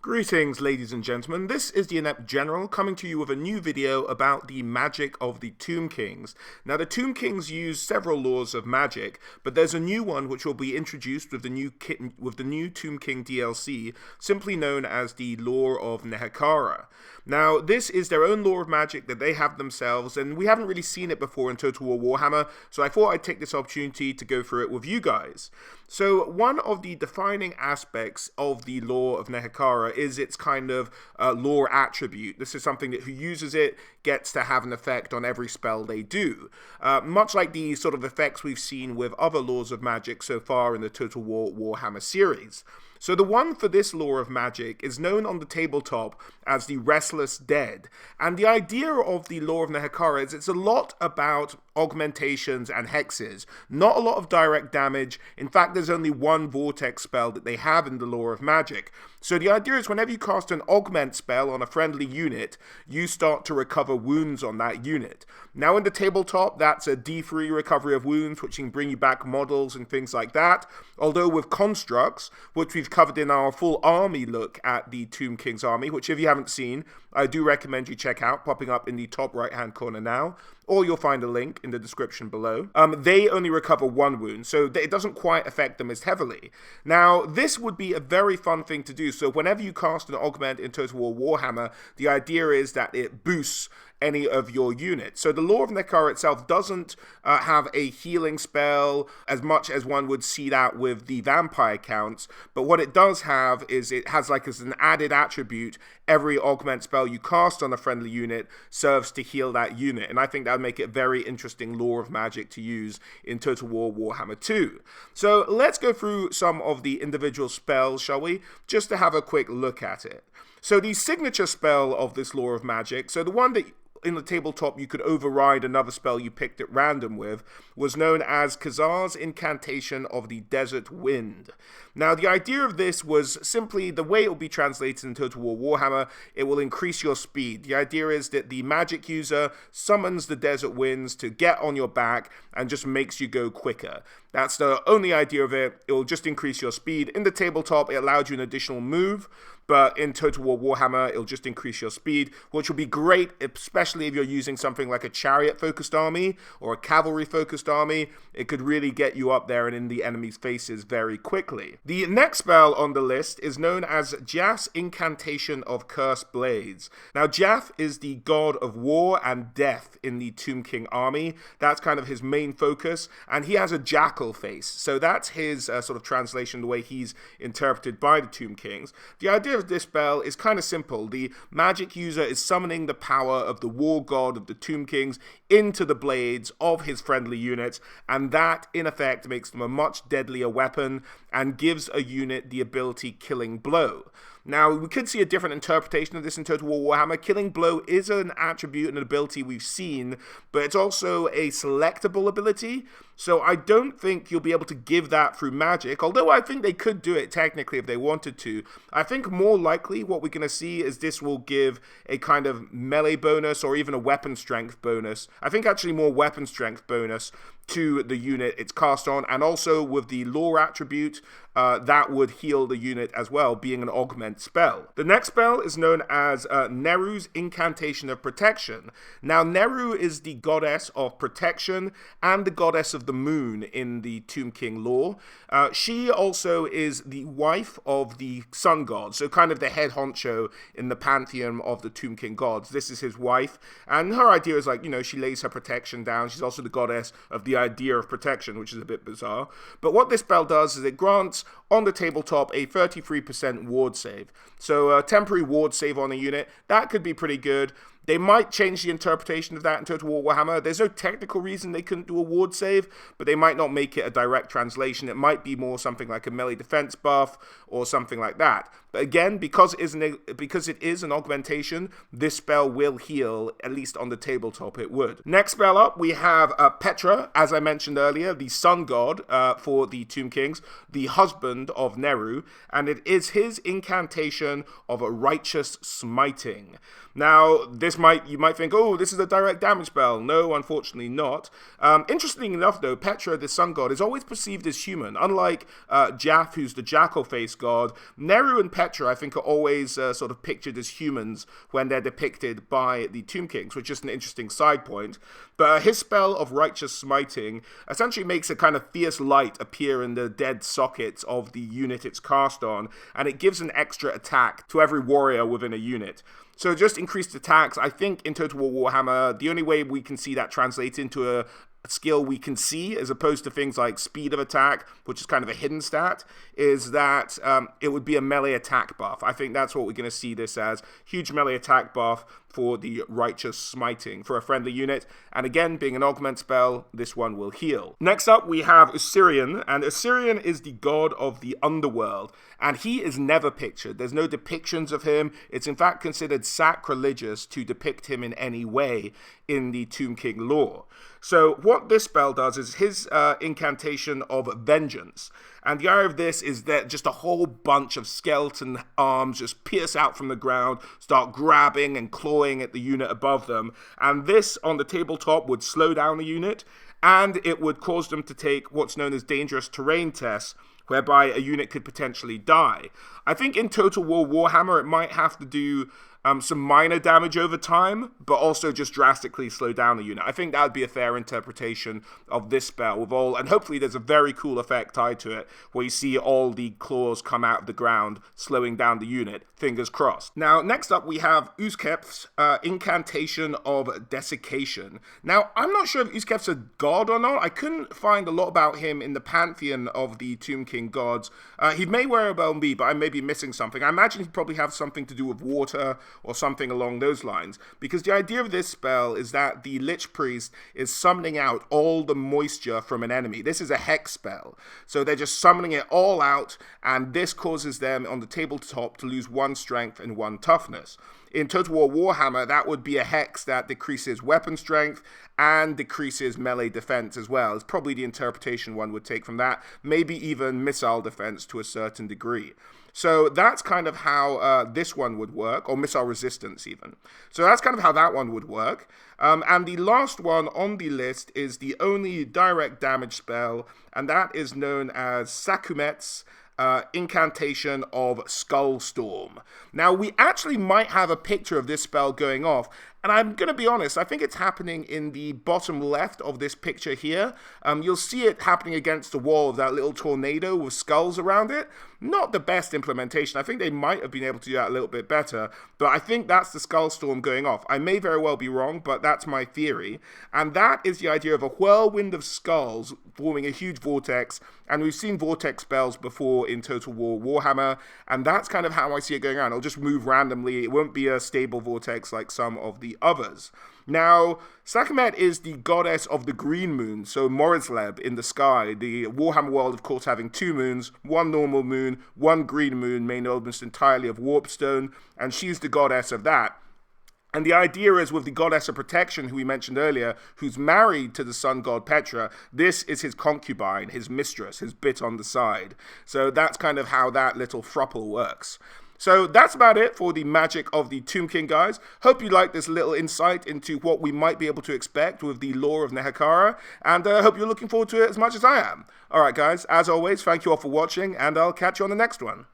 Greetings, ladies and gentlemen. This is the Inept General coming to you with a new video about the magic of the Tomb Kings. Now, the Tomb Kings use several laws of magic, but there's a new one which will be introduced with the new Tomb King DLC, simply known as the Lore of Nehekhara. Now, this is their own lore of magic that they have themselves, and we haven't really seen it before in Total War Warhammer, so I thought I'd take this opportunity to go through it with you guys. So, one of the defining aspects of the Lore of Nehekhara is its kind of lore attribute. This is something that who uses it gets to have an effect on every spell they do. Much like the sort of effects we've seen with other laws of magic so far in the Total War Warhammer series. So the one for this lore of magic is known on the tabletop as the Restless Dead. And the idea of the Lore of Nehekhara is it's a lot about augmentations and hexes. Not a lot of direct damage. In fact, there's only one vortex spell that they have in the Lore of Magic. So the idea is whenever you cast an augment spell on a friendly unit, you start to recover wounds on that unit. Now in the tabletop, that's a D3 recovery of wounds, which can bring you back models and things like that. Although with constructs, which we've covered in our full army look at the Tomb King's army, which if you haven't seen, I do recommend you check out, popping up in the top right hand corner now, or you'll find a link in the description below. They only recover one wound, so it doesn't quite affect them as heavily. Now, this would be a very fun thing to do, so whenever you cast an augment in Total War Warhammer, the idea is that it boosts any of your units. So the Lore of Nehekhara itself doesn't have a healing spell as much as one would see that with the vampire counts, but what it does have is it has like as an added attribute, every augment spell you cast on a friendly unit serves to heal that unit, and I think that would make it a very interesting lore of magic to use in Total War Warhammer 2. So let's go through some of the individual spells, shall we, just to have a quick look at it. So the signature spell of this lore of magic, so the one that in the tabletop you could override another spell you picked at random with, was known as Khazar's Incantation of the Desert Wind. Now, the idea of this was simply the way it will be translated in Total War Warhammer, it will increase your speed. The idea is that the magic user summons the desert winds to get on your back and just makes you go quicker. That's the only idea of it. It will just increase your speed. In the tabletop, it allowed you an additional move, but in Total War Warhammer, it'll just increase your speed, which will be great, especially if you're using something like a chariot-focused army or a cavalry-focused army. It could really get you up there and in the enemy's faces very quickly. The next spell on the list is known as Jath's Incantation of Cursed Blades. Now, Jath is the god of war and death in the Tomb King army. That's kind of his main focus, and he has a jackal face. So that's his sort of translation, the way he's interpreted by the Tomb Kings. The idea of this spell is kind of simple. The magic user is summoning the power of the war god of the Tomb Kings into the blades of his friendly units, and that in effect makes them a much deadlier weapon and gives a unit the ability Killing Blow. Now, we could see a different interpretation of this in Total War Warhammer. Killing Blow is an attribute and an ability we've seen, but it's also a selectable ability, so I don't think you'll be able to give that through magic, although I think they could do it technically if they wanted to. I think more likely what we're going to see is this will give a kind of melee bonus or even a weapon strength bonus. I think actually more weapon strength bonus to the unit it's cast on, and also with the lore attribute, that would heal the unit as well, being an augment spell. The next spell is known as Neru's Incantation of Protection. Now, Neru is the goddess of protection and the goddess of the moon in the Tomb King lore. She also is the wife of the sun god, so kind of the head honcho in the pantheon of the Tomb King gods. This is his wife, and her idea is like, you know, she lays her protection down. She's also the goddess of the idea of protection, which is a bit bizarre. But what this spell does is it grants on the tabletop a 33% ward save. So a temporary ward save on a unit, that could be pretty good. They might change the interpretation of that in Total War Warhammer. There's no technical reason they couldn't do a ward save, but they might not make it a direct translation. It might be more something like a melee defense buff or something like that. But again, because it is an augmentation, this spell will heal, at least on the tabletop it would. Next spell up, we have Petra, as I mentioned earlier, the sun god for the Tomb Kings, the husband of Neru, and it is his incantation of a righteous smiting. Now, this you might think, oh, this is a direct damage spell. No, unfortunately not. Interesting enough, though, Petra, the sun god, is always perceived as human. Unlike Jaff, who's the jackal face god, Neru and Petra, I think, are always sort of pictured as humans when they're depicted by the Tomb Kings, which is an interesting side point. But his spell of Righteous Smiting essentially makes a kind of fierce light appear in the dead sockets of the unit it's cast on, and it gives an extra attack to every warrior within a unit. So just increased attacks. I think in Total War Warhammer, the only way we can see that translate into a skill we can see, as opposed to things like speed of attack, which is kind of a hidden stat, is that it would be a melee attack buff. I think that's what we're going to see this as. Huge melee attack buff for the Righteous Smiting for a friendly unit. And again, being an augment spell, this one will heal. Next up, we have Osirian, and Osirian is the god of the underworld, and he is never pictured. There's no depictions of him. It's in fact considered sacrilegious to depict him in any way in the Tomb King lore. So what this spell does is his incantation of vengeance. And the idea of this is that just a whole bunch of skeleton arms just pierce out from the ground, start grabbing and clawing at the unit above them. And this on the tabletop would slow down the unit, and it would cause them to take what's known as dangerous terrain tests, whereby a unit could potentially die. I think in Total War Warhammer, it might have to do some minor damage over time, but also just drastically slow down the unit. I think that would be a fair interpretation of this spell with all, and hopefully there's a very cool effect tied to it, where you see all the claws come out of the ground, slowing down the unit. Fingers crossed. Now, next up we have Uskep's incantation of desiccation. Now, I'm not sure if Uskep's a god or not. I couldn't find a lot about him in the pantheon of the Tomb King gods. He may very well be, but I may be missing something. I imagine he'd probably have something to do with water or something along those lines, because the idea of this spell is that the Lich Priest is summoning out all the moisture from an enemy. This is a hex spell, so they're just summoning it all out, and this causes them on the tabletop to lose 1 strength and 1 toughness. In Total War Warhammer, that would be a hex that decreases weapon strength and decreases melee defense as well. It's probably the interpretation one would take from that, maybe even missile defense to a certain degree. So that's kind of how this one would work, or missile resistance even. So that's kind of how that one would work. And the last one on the list is the only direct damage spell, and that is known as Sakumet's incantation of Skullstorm. Now, we actually might have a picture of this spell going off, and I'm going to be honest, I think it's happening in the bottom left of this picture here. You'll see it happening against the wall of that little tornado with skulls around it. Not the best implementation. I think they might have been able to do that a little bit better, but I think that's the Skullstorm going off. I may very well be wrong, but that's my theory. And that is the idea of a whirlwind of skulls forming a huge vortex, and we've seen vortex spells before in Total War Warhammer, and that's kind of how I see it going around. It'll just move randomly. It won't be a stable vortex like some of the others. Now, Sakumet is the goddess of the green moon, so Morisleb in the sky. The Warhammer world, of course, having 2 moons, 1 normal moon, 1 green moon, made almost entirely of warpstone, and she's the goddess of that. And the idea is with the goddess of protection, who we mentioned earlier, who's married to the sun god Petra, this is his concubine, his mistress, his bit on the side. So that's kind of how that little throuple works. So that's about it for the magic of the Tomb King, guys. Hope you liked this little insight into what we might be able to expect with the Lore of Nehekhara, and I hope you're looking forward to it as much as I am. Alright guys, as always, thank you all for watching, and I'll catch you on the next one.